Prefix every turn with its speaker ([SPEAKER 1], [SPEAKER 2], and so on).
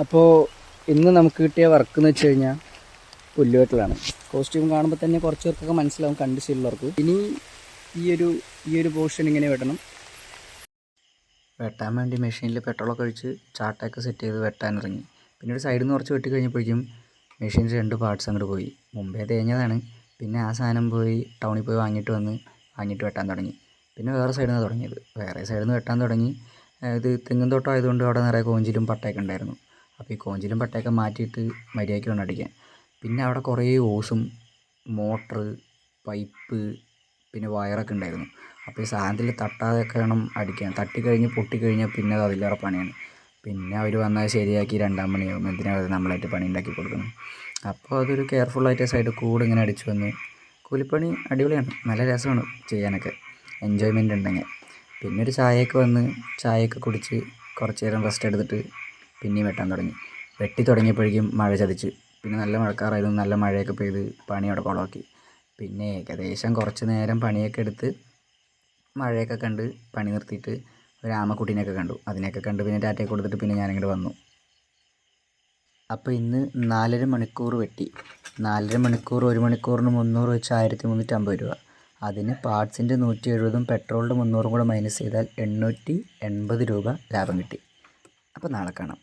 [SPEAKER 1] അപ്പോൾ ഇന്ന് നമുക്ക് കിട്ടിയ വർക്ക് എന്ന് വെച്ച് കഴിഞ്ഞാൽ പുല്ലുവെട്ടലാണ്. കോസ്റ്റ്യൂം കാണുമ്പോൾ തന്നെ കുറച്ച് പേർക്കൊക്കെ മനസ്സിലാവും, കണ്ട് ശീലമുള്ളവർക്ക്. ഇനി ഈ ഒരു പോർഷൻ ഇങ്ങനെ വെട്ടണം. വെട്ടാൻ വേണ്ടി മെഷീനിൽ പെട്രോളൊക്കെ ഒഴിച്ച് ചാട്ടയൊക്കെ സെറ്റ് ചെയ്ത് വെട്ടാനിറങ്ങി. പിന്നെ ഒരു സൈഡിൽ നിന്ന് കുറച്ച് വെട്ടി കഴിഞ്ഞപ്പോഴേക്കും മെഷീൻ്റെ 2 പാർട്സ് അങ്ങോട്ട് പോയി. മുമ്പേ തേഞ്ഞതാണ്. പിന്നെ ആ സാധനം പോയി ടൗണിൽ പോയി വാങ്ങിയിട്ട് വെട്ടാൻ തുടങ്ങി. പിന്നെ വേറെ സൈഡിൽ നിന്ന് തുടങ്ങിയത്. വേറെ സൈഡിൽ നിന്ന് വെട്ടാൻ തുടങ്ങി. ഇത് തെങ്ങിൻ തോട്ടം ആയതുകൊണ്ട് അവിടെ നിറയെ കോഞ്ചിലും പട്ടയൊക്കെ ഉണ്ടായിരുന്നു. അപ്പോൾ ഈ കോഞ്ചിലും പട്ടയൊക്കെ മാറ്റിയിട്ട് മര്യാദയ്ക്ക് വേണം അടിക്കാൻ. പിന്നെ അവിടെ കുറേ ഓസും മോട്ടർ, പൈപ്പ്, പിന്നെ വയറൊക്കെ ഉണ്ടായിരുന്നു. അപ്പോൾ ഈ സാധനത്തിൽ തട്ടാതെയൊക്കെ വേണം അടിക്കാൻ. തട്ടിക്കഴിഞ്ഞ് പൊട്ടിക്കഴിഞ്ഞാൽ പിന്നെ അത് അതിലേറെ പണിയാണ്. പിന്നെ അവർ വന്നാൽ ശരിയാക്കി 2-ആം പണിയാവും. എന്തിനാണ് നമ്മളായിട്ട് പണി ഉണ്ടാക്കി കൊടുക്കണം. അപ്പോൾ അതൊരു കെയർഫുള്ളായിട്ട് സൈഡിൽ കൂടെ ഇങ്ങനെ അടിച്ചു വന്ന്. കൂലിപ്പണി അടിപൊളിയാണ്, നല്ല രസമാണ് ചെയ്യാനൊക്കെ, എൻജോയ്മെൻ്റ് ഉണ്ടെങ്കിൽ. പിന്നെ ഒരു ചായയൊക്കെ കുടിച്ച് കുറച്ച് നേരം റെസ്റ്റ് എടുത്തിട്ട് പിന്നെയും വെട്ടാൻ തുടങ്ങി. വെട്ടി തുടങ്ങിയപ്പോഴേക്കും മഴ ചതിച്ച്. പിന്നെ നല്ല മഴക്കാറായിരുന്നു. നല്ല മഴയൊക്കെ പെയ്ത് പണി അവിടെ കുളമാക്കി. പിന്നെ ഏകദേശം കുറച്ച് നേരം പണിയൊക്കെ എടുത്ത് മഴയൊക്കെ കണ്ട് പണി നിർത്തിയിട്ട് ഒരു ആമക്കുട്ടീനെയൊക്കെ കണ്ടു. അതിനെയൊക്കെ കണ്ട് പിന്നെ ടാറ്റയൊക്കെ കൊടുത്തിട്ട് പിന്നെ ഞാനിങ്ങോട്ട് വന്നു. അപ്പോൾ ഇന്ന് 4.5 മണിക്കൂർ വെട്ടി. 4.5 മണിക്കൂർ 1 മണിക്കൂറിന് 300 വെച്ച് 1350 രൂപ. അതിന് പാർട്സിൻ്റെ 170 പെട്രോളിൻ്റെ 300 കൂടെ മൈനസ് ചെയ്താൽ 880 രൂപ ലാഭം കിട്ടി. അപ്പോൾ നാളെ കാണാം.